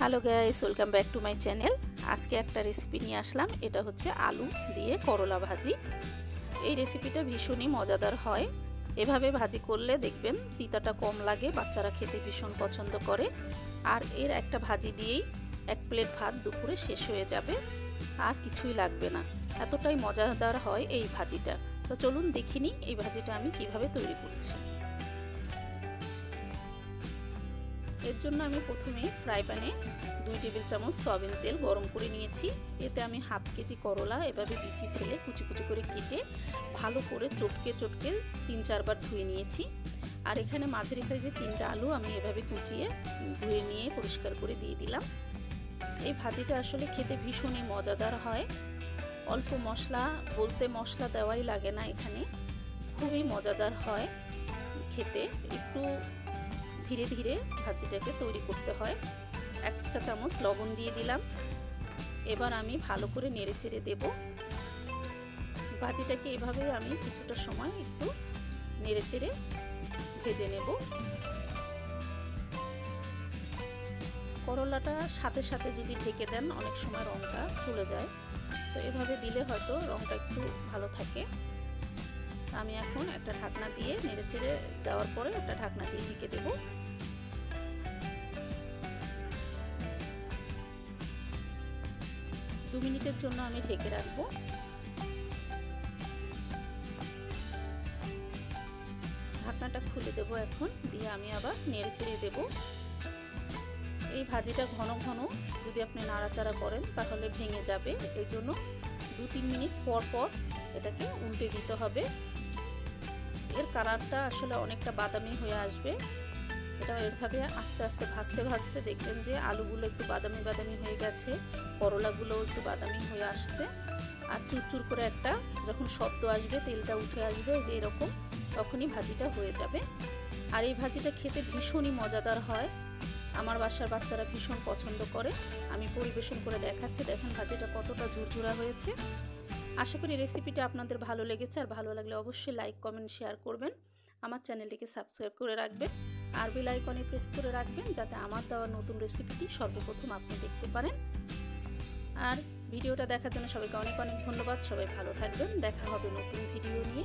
Hello guys, welcome back to my channel. আজকে একটা recipe নিয়ে আসলাম। এটা হচ্ছে আলু দিয়ে করলা ভাজি। এই রেসিপিটা ভীষণই মজাদার হয়। এভাবে ভাজি করলে দেখবেন তিতাটা কম লাগে, বাচ্চারা খেতে ভীষণ পছন্দ করে। আর এর একটা ভাজি দিয়েই এক প্লেট ভাত দুপুরে শেষ হয়ে যাবে, আর কিছুই লাগবে না। এতটাই মজাদার হয় এই ভাজিটা। তো চলুন দেখিনি এই ভাজিটা আমি কিভাবে তৈরি করছি। এর জন্য আমি প্রথমেই ফ্রাই প্যানে 2 টেবিল চামচ সয়াবিন তেল গরম করে নিয়েছি। এতে আমি হাফ কেজি করলা এভাবে বিচি ফেলে কুচি কুচি করে কেটে ভালো করে চটকে 3-4 বার ধুয়ে নিয়েছি। আর এখানে মাঝারি সাইজের 3টা আলু আমি এভাবে কুচিয়ে ধুয়ে নিয়ে পরিষ্কার করে দিয়ে দিলাম। এই ভাজিটা আসলে খেতে ভীষণই মজাদার হয়। অল্প মশলা বলতে মশলা দেওয়াই লাগে না, এখানে খুবই মজাদার হয় খেতে। একটু ধীরে ধীরে ভাজিটাকে তৈরি করতে হয়। 1 চা চামচ লবণ দিয়ে দিলাম। এবার আমি ভালো করে নেড়ে চেড়ে দেব। ভাজিটাকে এভাবে আমি কিছুটা সময় একটু নেড়ে চেড়ে ভেজে নেব। করলাটা সাথে সাথে যদি ঢেকে দেন অনেক সময় রঙটা চলে যায়, তো এভাবে দিলে হয়তো রঙটা একটু ভালো থাকে। আমি এখন একটা ঢাকনা দিয়ে নেড়ে চেড়ে দেওয়ার পরে একটা ঢাকনা দিয়ে ঢেকে দেব। 2 মিনিটের জন্য আমি ঢেকে রাখবো। ঢাকনাটা খুলে দেব এখন, দিয়ে আমি আবার নেড়ে চেড়ে দেব। এই ভাজিটা ঘন ঘন যদি আপনি নাড়াচাড়া করেন তাহলে ভেঙে যাবে, এই জন্য 2-3 মিনিট পর পর এটাকে উল্টে দিতে হবে। এর কালারটা আসলে অনেকটা বাদামি হয়ে আসবে। এটা এভাবে আস্তে আস্তে ভাজতে ভাজতে দেখবেন যে আলুগুলো একটু বাদামি বাদামি হয়ে গেছে, করলাগুলো একটু বাদামি হয়ে আসছে। আর চুরচুর করে একটা যখন শব্দ আসবে, তেলটা উঠে আসবে যে এরকম, তখনই ভাজিটা হয়ে যাবে। আর এই ভাজিটা খেতে ভীষণই মজাদার হয়। আমার বাসার বাচ্চারা ভীষণ পছন্দ করে। আমি পরিবেশন করে দেখাচ্ছি, দেখেন ভাজিটা কতটা ঝুরঝুরা হয়েছে। আশা করি রেসিপিটা আপনাদের ভালো লেগেছে। আর ভালো লাগলে অবশ্যই লাইক কমেন্ট শেয়ার করবেন। আমার চ্যানেলটিকে সাবস্ক্রাইব করে রাখবেন আর বেল আইকনে প্রেস করে রাখবেন, যাতে আমার দেওয়া নতুন রেসিপিটি সর্বপ্রথম আপনি দেখতে পারেন। আর ভিডিওটা দেখার জন্য সবাইকে অনেক অনেক ধন্যবাদ। সবাই ভালো থাকবেন। দেখা হবে নতুন ভিডিও নিয়ে।